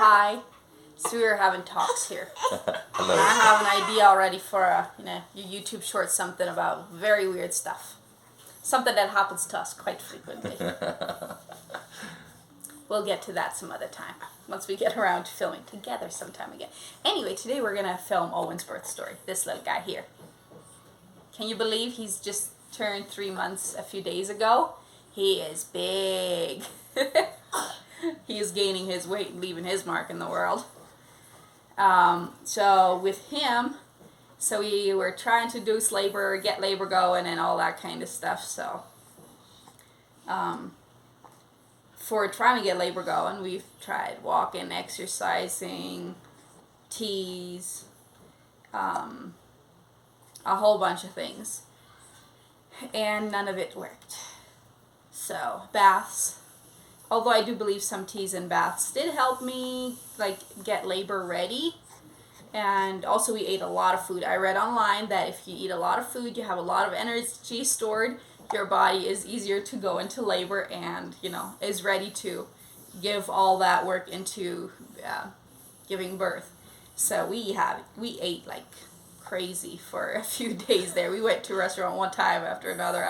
Hi. So we were having talks here. Hello. I have an idea already for your YouTube short, something about very weird stuff. Something that happens to us quite frequently. We'll get to that some other time, once we get around to filming together sometime again. Anyway, today we're going to film Owen's birth story, this little guy here. Can you believe he's just turned 3 months a few days ago? He is big. He is gaining his weight and leaving his mark in the world. So with him, so we were trying to induce labor, get labor going, and all that kind of stuff. So for trying to get labor going, we've tried walking, exercising, teas, a whole bunch of things, and none of it worked. So baths, although I do believe some teas and baths did help me get labor ready. And also we ate a lot of food. I read online that if you eat a lot of food, you have a lot of energy stored, your body is easier to go into labor and, is ready to give all that work into giving birth. So we ate like crazy for a few days there. We went to a restaurant one time after another.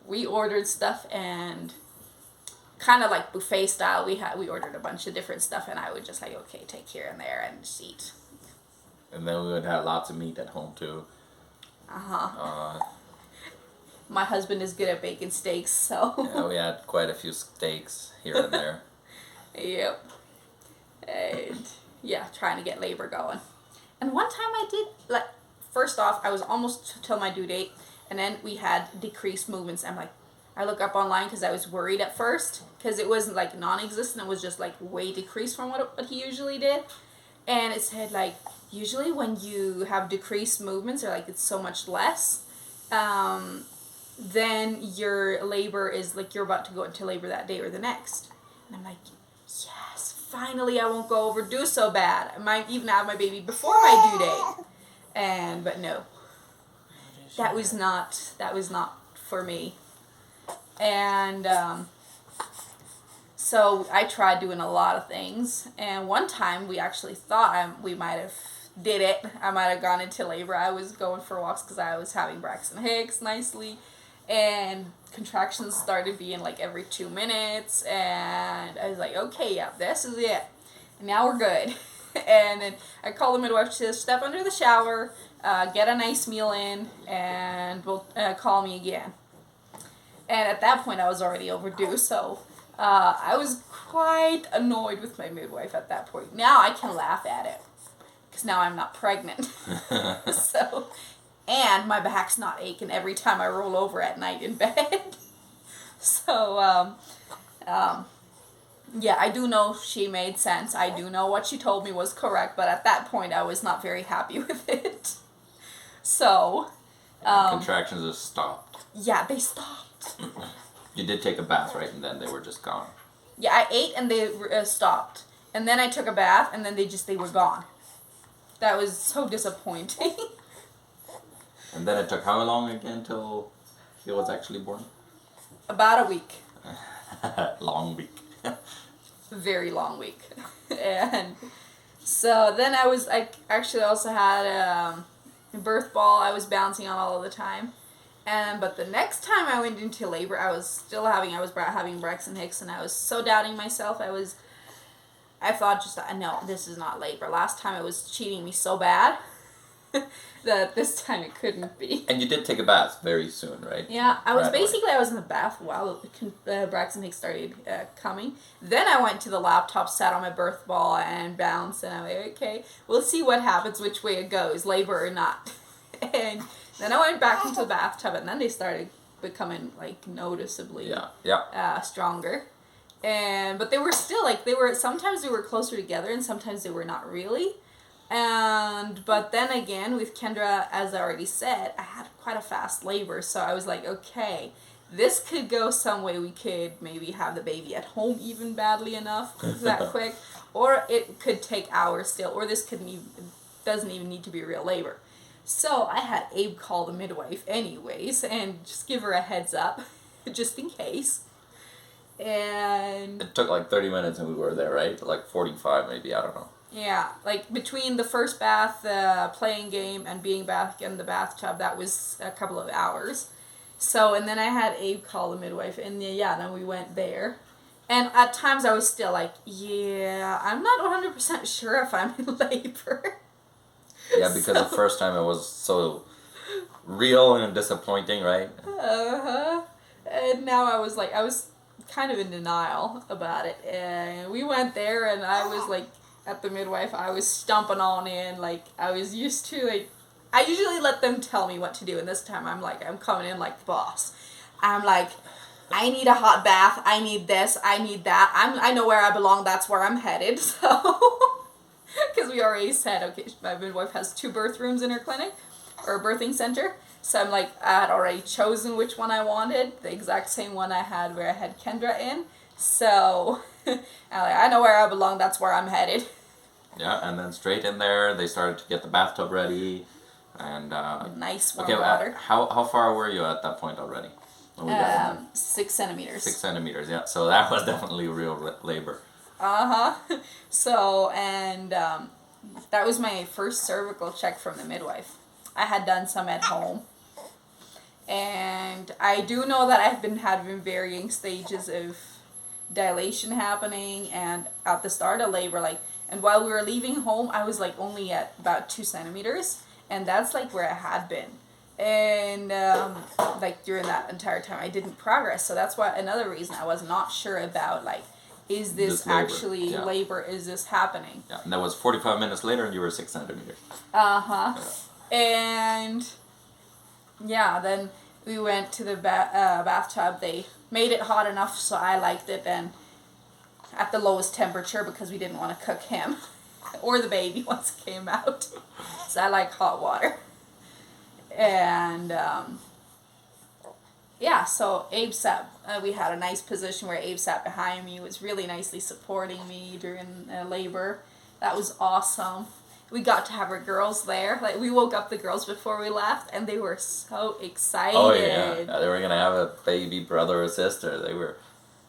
We ordered stuff and kind of like buffet style. We ordered a bunch of different stuff, and I would just okay, take here and there and just eat. And then we would have lots of meat at home too. My husband is good at baking steaks, so yeah, we had quite a few steaks here and there. Yep. And trying to get labor going. And one time I did, first off, I was almost till my due date, and then we had decreased movements. I look up online because I was worried at first because it wasn't non-existent. It was just way decreased from what he usually did. And it said usually when you have decreased movements or it's so much less, then your labor is you're about to go into labor that day or the next. And I'm yes, finally I won't go overdue so bad. I might even have my baby before my due date. But no, that was not for me. And so I tried doing a lot of things, and one time we actually thought we might have did it. I might have gone into labor. I was going for walks because I was having Braxton Hicks nicely, and contractions started being every 2 minutes, and I was okay, yeah, this is it. And now we're good. And then I called the midwife to step under the shower, get a nice meal in, and will call me again. And at that point, I was already overdue, so I was quite annoyed with my midwife at that point. Now I can laugh at it, because now I'm not pregnant. And my back's not aching every time I roll over at night in bed. So, I do know she made sense. I do know what she told me was correct, but at that point, I was not very happy with it. So, contractions have stopped. Yeah, they stopped. You did take a bath, right? And then they were just gone. Yeah, I ate and they stopped. And then I took a bath and then they were gone. That was so disappointing. And then it took how long again till he was actually born? About a week. Long week. Very long week. And so then I actually also had a birth ball I was bouncing on all of the time. But the next time I went into labor, I was having Braxton Hicks, and I was so doubting myself. I thought no, this is not labor. Last time it was cheating me so bad that this time it couldn't be. And you did take a bath very soon, right? Yeah, I was in the bath while Braxton Hicks started coming. Then I went to the laptop, sat on my birth ball, and bounced, and I'm okay, we'll see what happens, which way it goes, labor or not. And then I went back into the bathtub, and then they started becoming noticeably stronger. But they were still sometimes they were closer together, and sometimes they were not really. But then again, with Kendra, as I already said, I had quite a fast labor, so I was okay, this could go some way. We could maybe have the baby at home even badly enough that quick, or it could take hours still, or this doesn't even need to be real labor. So I had Abe call the midwife anyways and just give her a heads up, just in case. And It took like 30 minutes and we were there, right? Like 45 maybe, I don't know. yeah, like between the first bath, playing game, and being back in the bathtub, that was a couple of hours. So, and then I had Abe call the midwife, and then we went there. And at times I was still like, yeah, I'm not 100% sure if I'm in labor. Yeah, because the first time it was so real and disappointing, right? Uh-huh. And now I was kind of in denial about it. And we went there, and I was like, at the midwife, I was stomping on in, like, I was used to, like, I usually let them tell me what to do, and this time I'm coming in like the boss. I'm like, I need a hot bath, I need this, I need that, I know where I belong, that's where I'm headed, so, because we already said, okay, my midwife has 2 birth rooms in her clinic, or a birthing center, so I'm like, I had already chosen which one I wanted, the exact same one I had where I had Kendra in, so, I'm like, I know where I belong, that's where I'm headed. Yeah, and then straight in there, they started to get the bathtub ready, and nice warm water. How far were you at that point already? When we got in there? 6 centimeters. 6 centimeters, yeah. So that was definitely real labor. Uh-huh. So, and that was my first cervical check from the midwife. I had done some at home. And I do know that I've been having varying stages of dilation happening, and at the start of labor, like, and while we were leaving home, I was like only at about 2 centimeters, and that's like where I had been. And like during that entire time, I didn't progress. So that's why another reason I was not sure about, like, is this labor. Actually labor? Is this happening? Yeah, and that was 45 minutes later, and you were 6 centimeters. Uh-huh. Yeah. And yeah, then we went to the bathtub. They made it hot enough so I liked it, and at the lowest temperature because we didn't want to cook him or the baby once it came out. So I like hot water. And yeah, so Abe sat, we had a nice position where Abe sat behind me, was really nicely supporting me during labor. That was awesome. We got to have our girls there. Like, we woke up the girls before we left, and they were so excited. Oh yeah, they were gonna have a baby brother or sister. They were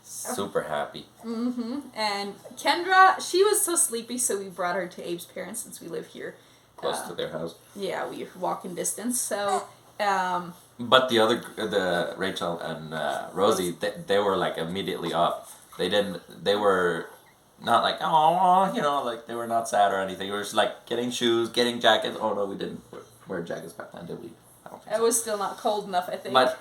super happy. Mm-hmm. And Kendra, she was so sleepy, so we brought her to Abe's parents since we live here. Close to their house. Yeah, we walk in distance, so... But the Rachel and Rosie, they were like immediately up. They were not like, oh, you know, like they were not sad or anything. We were just like getting shoes, getting jackets. Oh no, we didn't wear jackets back then, did we? I don't think so. It was still not cold enough, I think. But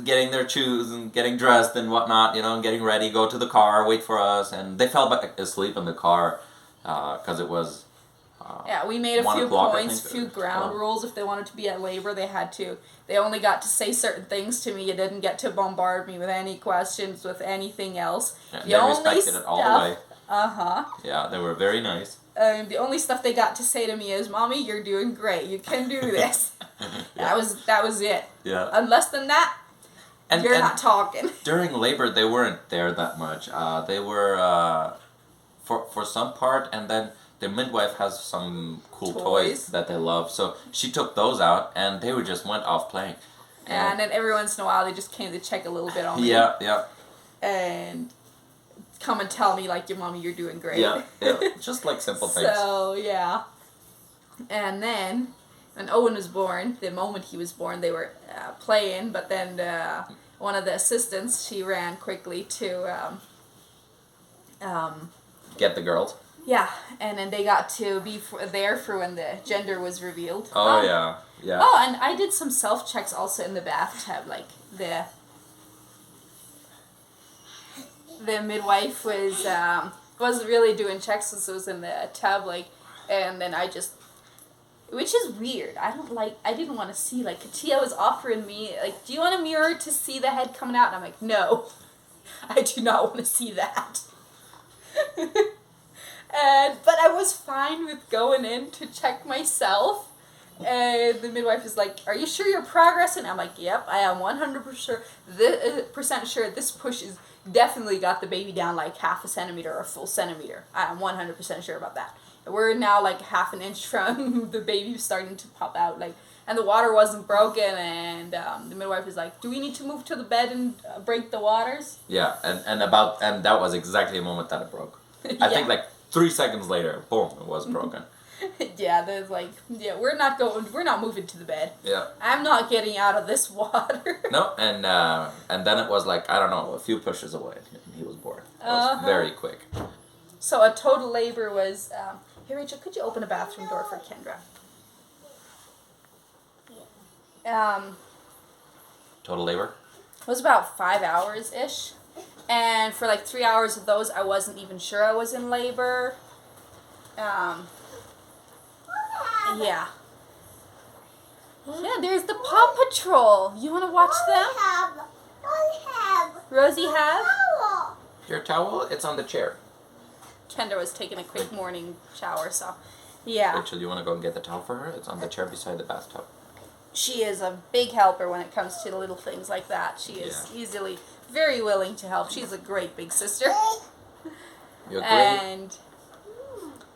getting their shoes and getting dressed and whatnot, you know, and getting ready, go to the car, wait for us, and they fell back asleep in the car because it was. Yeah, we made a few points, a few ground rules. If they wanted to be at labor, they had to. They only got to say certain things to me. You didn't get to bombard me with any questions, with anything else. Yeah, they respected it all the way. Uh-huh. Yeah, they were very nice. The only stuff they got to say to me is, "Mommy, you're doing great. You can do this." Yeah. That was it. Yeah. Less than that, you're not talking. During labor, they weren't there that much. They were for some part, and then the midwife has some cool toys that they love. So she took those out, and they just went off playing. And then every once in a while, they just came to check a little bit on me. Yeah. And come and tell me, like, your mommy, you're doing great. Yeah. Just like simple things. So, yeah. And then, when Owen was born, the moment he was born, they were playing, but then one of the assistants, she ran quickly to... get the girls. Yeah, and then they got to be there for when the gender was revealed. Oh, yeah. Oh, and I did some self-checks also in the bathtub, like the midwife wasn't really doing checks since it was in the tub, like, and then I just, which is weird. I didn't want to see, like, Katia was offering me, like, do you want a mirror to see the head coming out? And I'm like, no, I do not want to see that. But I was fine with going in to check myself. And the midwife is like, are you sure you're progressing? I'm like, yep, I am 100% sure this push is definitely got the baby down like half a centimeter or a full centimeter. I am 100% sure about that. We're now like half an inch from the baby starting to pop out. Like, and the water wasn't broken, and the midwife was like, "Do we need to move to the bed and break the waters?" Yeah, and that was exactly the moment that it broke. I think like 3 seconds later, boom, it was broken. Yeah, there's like, we're not moving to the bed. Yeah. I'm not getting out of this water. No, and then it was like, I don't know, a few pushes away, and he was born. It was very quick. So a total labor was, hey Rachel, could you open a bathroom door for Kendra? Total labor? It was about 5 hours-ish. And for like 3 hours of those, I wasn't even sure I was in labor. Yeah. Yeah, there's the Paw Patrol. You want to watch them? Rosie have? Your towel? It's on the chair. Kendra was taking a quick morning shower, so yeah. Rachel, you want to go and get the towel for her? It's on the chair beside the bathtub. She is a big helper when it comes to little things like that. She is easily very willing to help. She's a great big sister. You agree? And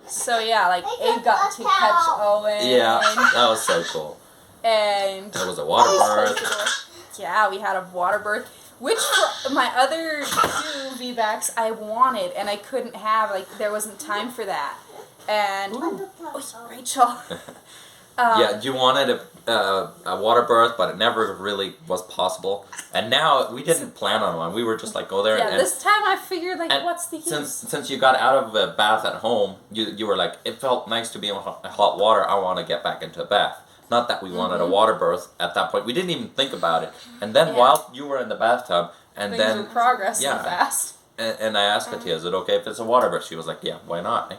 so yeah, like Abe got to catch Owen. Yeah, that was so cool. And that was a water birth. Yeah, we had a water birth, which for my other 2 VBACs I wanted, and I couldn't have, like, there wasn't time for that. And Rachel. Yeah, you wanted a water birth, but it never really was possible. And now we didn't plan on one. We were just like, go there. Yeah, and this time I figured, like, what's the use? Since you got out of a bath at home, you were like, it felt nice to be in hot water. I want to get back into a bath. Not that we wanted a water birth at that point. We didn't even think about it. And then while you were in the bathtub, and things were progressing fast. And I asked Katia, is it okay if it's a water birth? She was like, yeah, why not?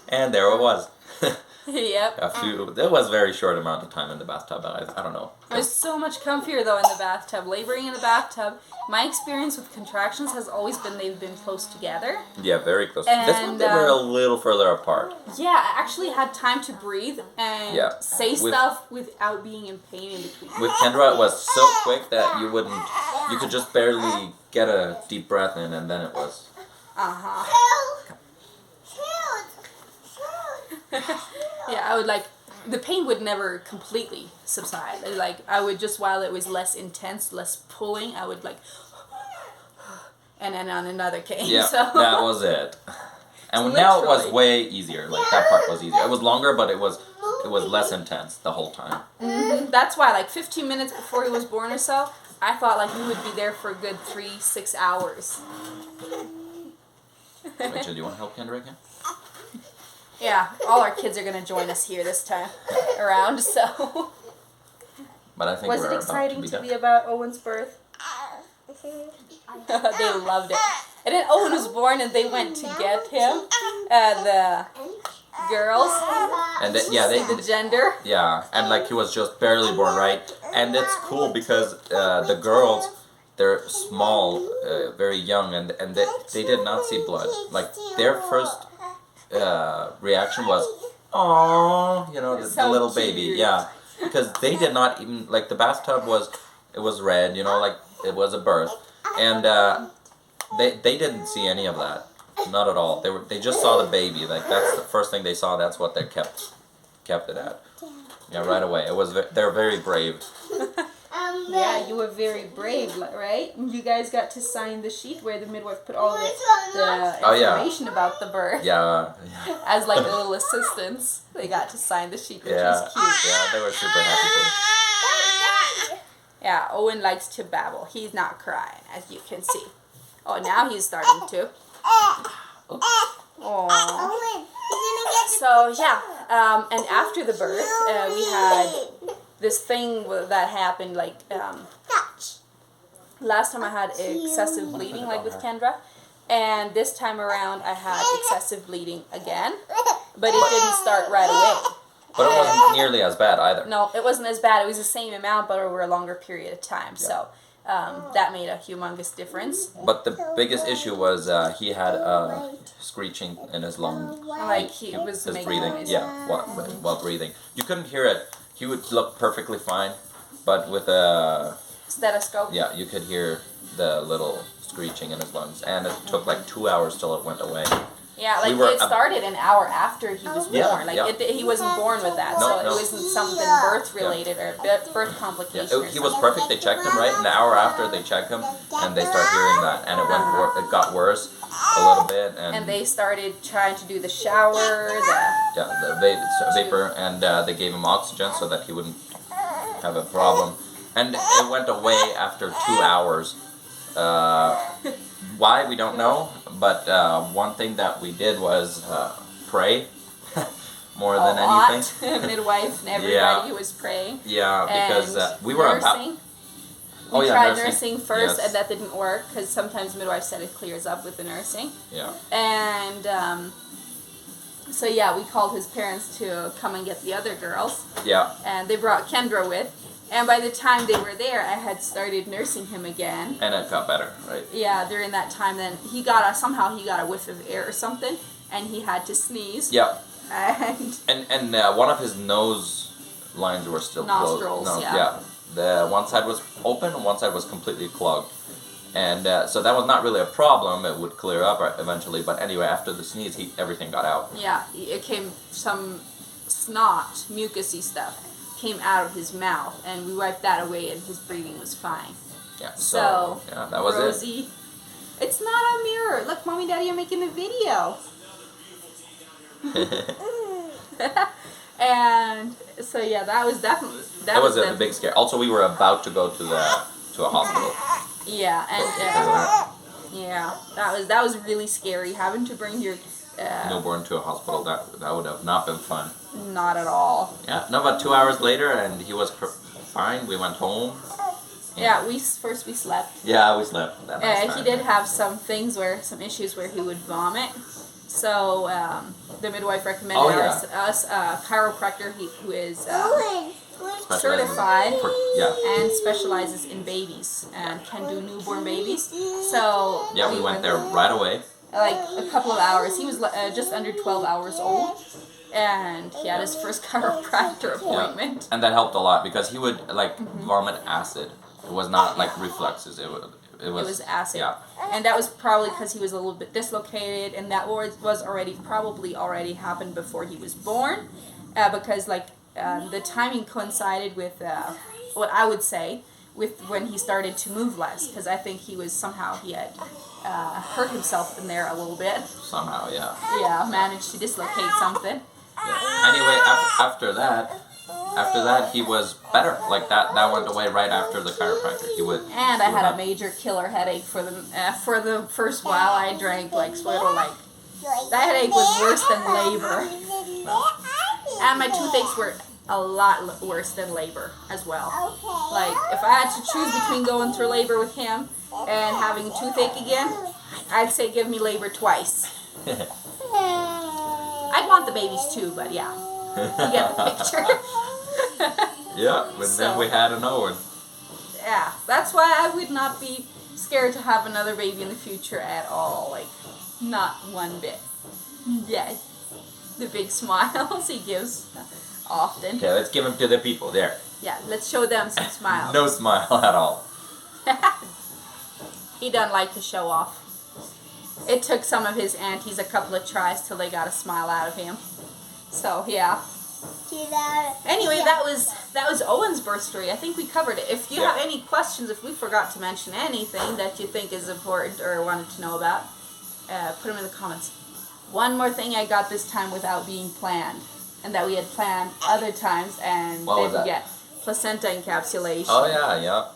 And there it was. Yep. It was a very short amount of time in the bathtub. I don't know. It was so much comfier though in the bathtub. Laboring in the bathtub. My experience with contractions has always been they've been close together. Yeah, very close. And, this one they were a little further apart. Yeah, I actually had time to breathe and say stuff without being in pain in between. With Kendra, it was so quick that you could just barely get a deep breath in, and then it was. Yeah, I would the pain would never completely subside. Like, I would just, while it was less intense, less pulling, I would and then on another came. Yeah, so. that was it. And now it was way easier. Like, that part was easier. It was longer, but it was less intense the whole time. Mm-hmm. That's why, 15 minutes before he was born or so, I thought, we would be there for a good 3-6 hours. Rachel, do you want to help Kendra again? Yeah, all our kids are going to join us here this time around, so. But I think was it exciting to be about Owen's birth? They loved it. And then Owen was born and they went to get him. The girls. And the gender. Yeah, and he was just barely born, right? And it's cool because the girls, they're small, very young, and they did not see blood. Their first reaction was, "Aww," the little baby. Yeah, because they did not even, the bathtub it was red, it was a birth, and they didn't see any of that, not at all. They just saw the baby. That's the first thing they saw. That's what they kept it at. Yeah, right away. They're very brave. Yeah, you were very brave, right? You guys got to sign the sheet where the midwife put all the information about the birth. Yeah. As little assistants, they got to sign the sheet, which was cute. Yeah, they were super happy too. Yeah, Owen likes to babble. He's not crying, as you can see. Oh, now he's starting to. Aww. So, yeah, and after the birth, we had this thing that happened, last time I had excessive bleeding, with Kendra, and this time around I had excessive bleeding again, but it didn't start right away. But it wasn't nearly as bad either. No, it wasn't as bad. It was the same amount, but over a longer period of time, so that made a humongous difference. But the biggest issue was he had screeching in his lung. He was making breathing. noise. Yeah, while breathing. You couldn't hear it. He would look perfectly fine, but with a stethoscope. Yeah, you could hear the little screeching in his lungs, and it took 2 hours till it went away. Yeah, like we were it started an hour after he was born. Yeah, Like yeah. he wasn't born with that, No, so no. it wasn't something birth related or birth complication. He was perfect. They checked him right an hour after they checked him, and they start hearing that, and it got worse a little bit, and they started trying to do the shower, the vapor, and they gave him oxygen so that he wouldn't have a problem, and it went away after 2 hours. Why we don't know, but one thing that we did was pray more than anything. Midwife and everybody was praying. Yeah, because we were nursing. We tried nursing first, and that didn't work because sometimes midwife said it clears up with the nursing. Yeah. And so we called his parents to come and get the other girls. Yeah. And they brought Kendra with. And by the time they were there, I had started nursing him again. And it got better, right? Yeah, during that time, then somehow he got a whiff of air or something, and he had to sneeze. Yeah. And one of his nose lines were still nostrils, closed. yeah. The one side was open, and one side was completely clogged. And so that was not really a problem. It would clear up eventually. But anyway, after the sneeze, everything got out. Yeah, it came some snot, mucusy stuff. Came out of his mouth, and we wiped that away, and his breathing was fine. Yeah. So that was Rosie, it's not a mirror. Look, Mommy, Daddy are making a video. And so that was definitely that was a big scare. Also, we were about to go to a hospital. Yeah, and that was really scary having to bring your newborn to a hospital. That would have not been fun. Not at all. Yeah, no, but 2 hours later, and he was fine. We went home. Yeah, we slept. Yeah, we slept. That nice he did have some issues where he would vomit. So the midwife recommended us a chiropractor who is certified and specializes in babies and can do newborn babies. So we went there right away. Like a couple of hours. He was just under 12 hours old, and he had his first chiropractor appointment. Yeah. And that helped a lot because he would vomit acid. It was not like refluxes. It was acid. Yeah. And that was probably because he was a little bit dislocated, and that was probably already happened before he was born, because the timing coincided with what I would say with when he started to move less, because I think he had hurt himself in there a little bit. Somehow, yeah. Yeah, managed to dislocate something. Yeah. Anyway, after that, he was better. Like that went away right after the chiropractor. I had a major killer headache for the first while. I drank that headache was worse than labor. And my toothaches were a lot worse than labor as well. Like, if I had to choose between going through labor with him and having toothache again, I'd say give me labor twice. I'd want the babies too, but yeah. You get the picture. Yeah, but then we had an Owen. Yeah, that's why I would not be scared to have another baby in the future at all. Like, not one bit. Yeah. The big smiles he gives often. Okay, let's give them to the people. There. Yeah, let's show them some smiles. No smile at all. He doesn't like to show off. It took some of his aunties a couple of tries till they got a smile out of him. So, yeah. Anyway, that was Owen's birth story. I think we covered it. If you have any questions, if we forgot to mention anything that you think is important or wanted to know about, put them in the comments. One more thing I got this time without being planned, and that we had planned other times and didn't get. Placenta encapsulation. Oh, yeah.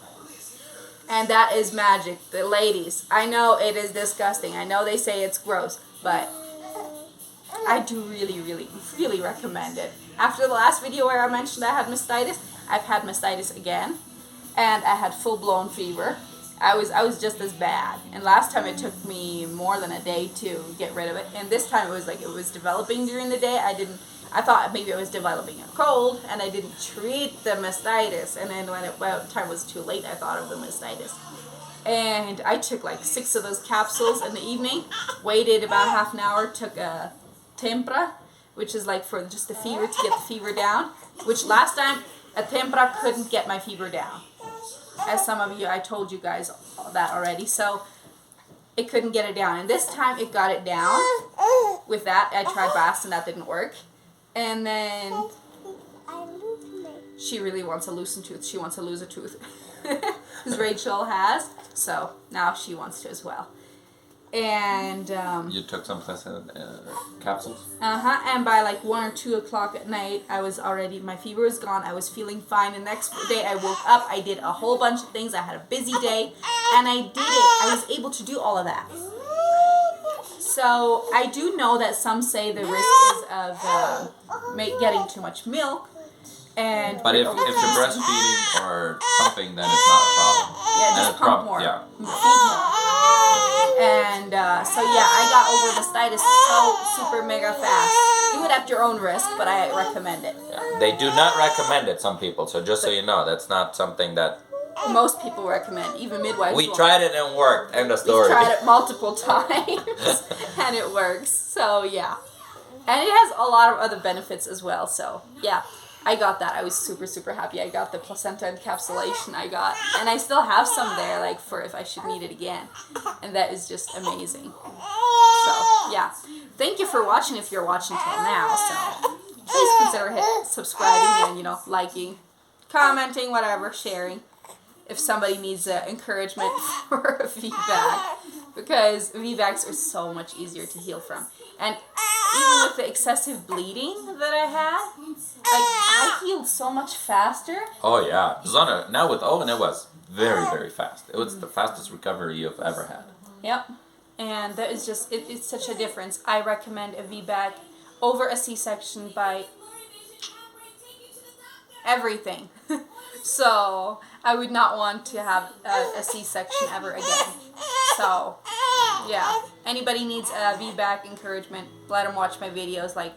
And that is magic. The ladies, I know it is disgusting. I know they say it's gross, but I do really, really, really recommend it. After the last video where I mentioned I had mastitis, I've had mastitis again, and I had full-blown fever. I was just as bad. And last time it took me more than a day to get rid of it. And this time it was developing during the day. I thought maybe I was developing a cold, and I didn't treat the mastitis. And then when the time was too late, I thought of the mastitis. And I took 6 of those capsules in the evening, waited about half an hour, took a tempra, which is for just the fever, to get the fever down. Which last time, a tempra couldn't get my fever down. As some of you, I told you guys that already. So it couldn't get it down. And this time it got it down. with that, I tried Bast and that didn't work. And then she really wants a loosened tooth. She wants to lose a tooth. Because Rachel has. So now she wants to as well. And you took some capsules? And by like 1 or 2 o'clock at night, I was already, my fever was gone. I was feeling fine. The next day I woke up, I did a whole bunch of things. I had a busy day, and I did it. I was able to do all of that. So I do know that some say the risk is of getting too much milk. But if you're breastfeeding or pumping, then it's not a problem. Yeah, just pump more. Yeah. Feed more. And so yeah, I got over mastitis so super mega fast. Do it at your own risk, but I recommend it. Yeah. They do not recommend it, some people. So just so you know, that's not something that most people recommend, even midwives. We tried it and it worked. End of story. We tried it multiple times, and it works. So yeah, and it has a lot of other benefits as well. So yeah. I got that. I was super, super happy. I got the placenta encapsulation and I still have some there, like, for if I should need it again. And that is just amazing. So, yeah. Thank you for watching if you're watching till now. So, please consider subscribing and, liking, commenting, whatever, sharing. If somebody needs encouragement for a VBAC. Because VBACs are so much easier to heal from. And even with the excessive bleeding that I had, I healed so much faster. Oh yeah, now with Owen it was very, very fast. It was the fastest recovery you've ever had. Yep, and that is just it's such a difference. I recommend a VBAC over a C-section by everything. So I would not want to have a C-section ever again. So yeah, anybody needs a VBAC encouragement, let them watch my videos. Like,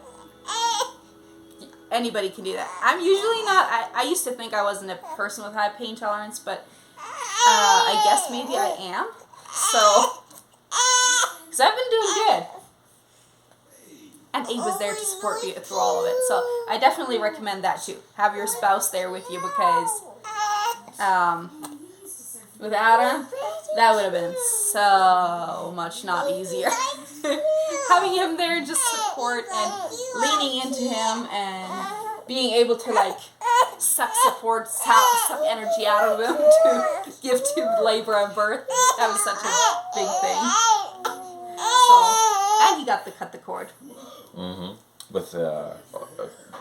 anybody can do that. I'm usually not, I used to think I wasn't a person with high pain tolerance, but I guess maybe I am. So, because I've been doing good. And Abe was there to support me through all of it. So I definitely recommend that too. Have your spouse there with you, because without him, that would have been so much not easier. Having him there, just support and leaning into him and being able to suck energy out of him to give to labor and birth. That was such a big thing. So, and he got to cut the cord. Mm-hmm. With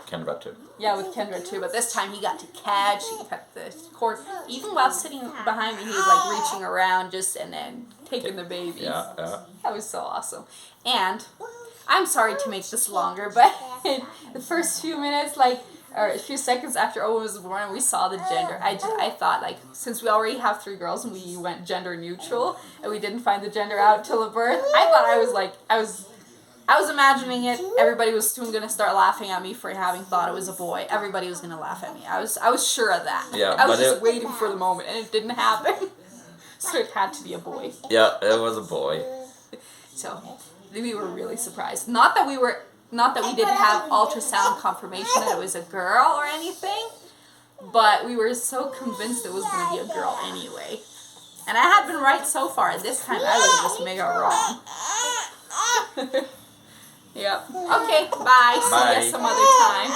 Kendra too. Yeah, with Kendra too. But this time he got to catch. He cut the cord. Even while sitting behind me, he was reaching around and then taking the baby. Yeah. That was so awesome. And I'm sorry to make this longer, but in the first few minutes, or a few seconds after Owen was born and we saw the gender, I thought, since we already have 3 girls and we went gender neutral and we didn't find the gender out till the birth, I thought I was imagining it. Everybody was soon going to start laughing at me for having thought it was a boy. Everybody was going to laugh at me. I was sure of that. Yeah, I was just waiting for the moment, and it didn't happen. So it had to be a boy. Yeah, it was a boy. So we were really surprised. Not that we didn't have ultrasound confirmation that it was a girl or anything, but we were so convinced it was going to be a girl anyway. And I had been right so far. This time I was just mega wrong. Yep. Okay, bye. See you some other time.